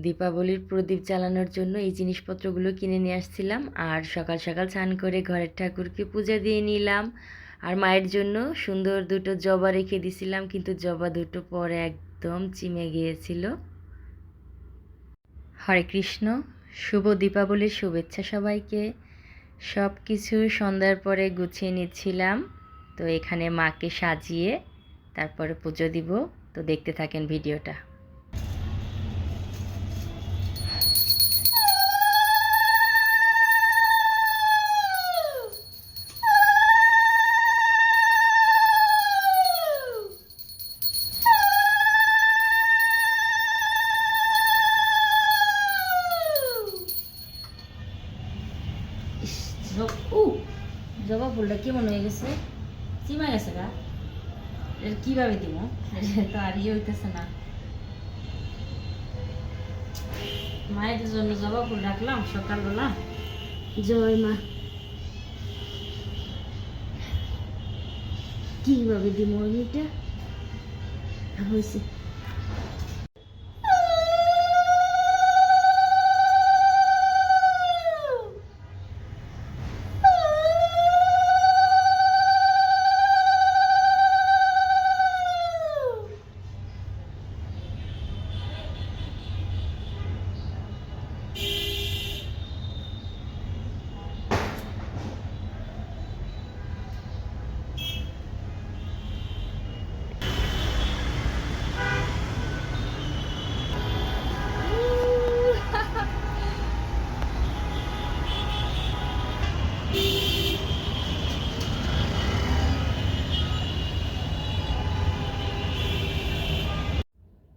দীপাবলির প্রদীপ জ্বালানোর জন্য এই জিনিসপত্রগুলো কিনে নিয়ে আসছিলাম। আর সকাল সকাল স্নান করে ঘরের ঠাকুরকে পূজা দিয়ে নিলাম। আর মায়ের জন্য সুন্দর দুটো জবা রেখে দিছিলাম, কিন্তু জবা দুটো পরে একদম চিমে গিয়েছিল। হরে কৃষ্ণ, শুভ দীপাবলির শুভেচ্ছা সবাইকে। সব কিছু সন্ধ্যার পরে গুছিয়ে নিচ্ছিলাম। তো এখানে মাকে সাজিয়ে তারপরে পুজো দিব। তো দেখতে থাকেন ভিডিওটা। জবা ফুলটা কেমন হয়ে গেছে, চিমা গেছে গা। এটা কিভাবে দিব, তো আর হইতেছে না। মায়ের জন্য জবা ফুল রাখলাম সকালবেলা। জয় মা। কিভাবে দিব এটা হয়েছে।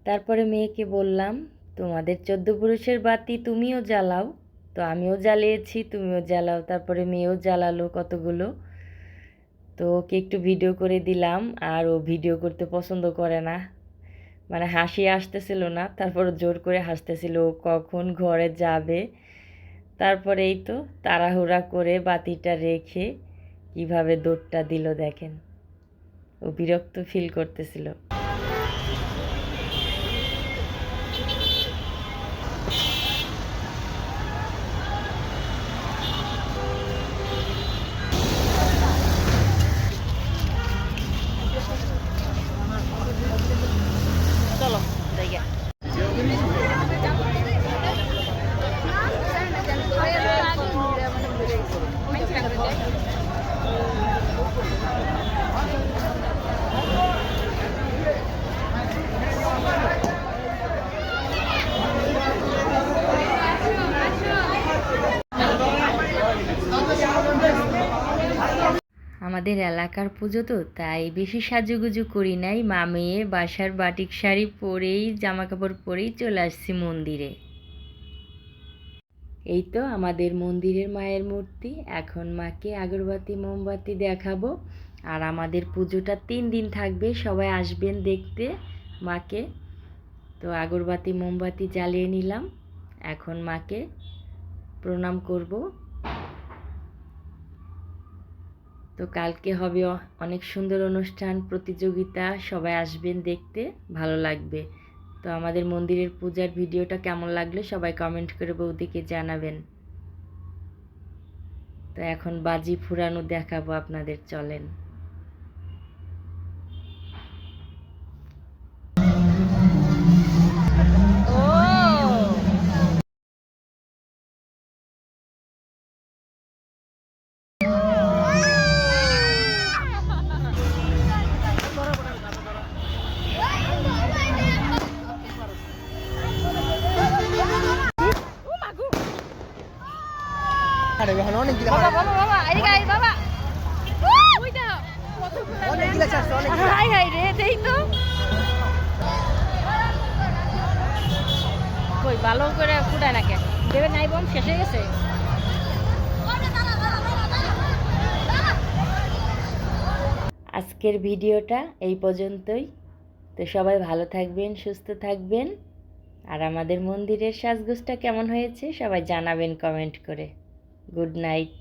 তারপরে মেয়েকে বললাম, তোমাদের 14 পুরুষের বাতি তুমিও জ্বালাও। তো আমিও জ্বালিয়েছি, তুমিও জ্বালাও। তারপরে মেয়েও জ্বালালো কতগুলো। তো ওকে একটু ভিডিও করে দিলাম। আর ও ভিডিও করতে পছন্দ করে না, মানে হাসি আসতেছিল না। তারপর জোর করে হাসতেছিল ও কখন ঘরে যাবে। তারপরে এই তো তাড়াহুড়া করে বাতিটা রেখে কিভাবে দৌড়টা দিল দেখেন। ও বিরক্ত ফিল করতেছিল। চলো জায়গা। আমাদের এলাকার পুজো তো, তাই বেশি সাজুগুজু করি নাই। মা মেয়ে বাসার বাটিক শাড়ি পরেই, জামা কাপড় পরেই চলে আসছি মন্দিরে। এই তো আমাদের মন্দিরের মায়ের মূর্তি। এখন মাকে আগরবাতি মোমবাতি দেখাবো। আর আমাদের পুজোটা 3 দিন থাকবে, সবাই আসবেন দেখতে মাকে। তো আগরবাতি মোমবাতি জ্বালিয়ে নিলাম। এখন মাকে প্রণাম করব। তো কালকে হবে অনেক সুন্দর অনুষ্ঠান, প্রতিযোগিতা। সবাই আসবেন দেখতে, ভালো লাগবে। তো আমাদের মন্দিরের পূজার ভিডিওটা কেমন লাগলো সবাই কমেন্ট করে বৌদিকে জানাবেন। তো এখন বাজি ফুরানো দেখাবো আপনাদের, চলেন। ভালো করে ফুটায় নাকি দেবে নাই, বম শেষ হয়ে গেছে। আজকের ভিডিওটা এই পর্যন্তই। তো সবাই ভালো থাকবেন, সুস্থ থাকবেন। আর আমাদের মন্দিরের সাজগোজটা কেমন হয়েছে সবাই জানাবেন কমেন্ট করে। Good night.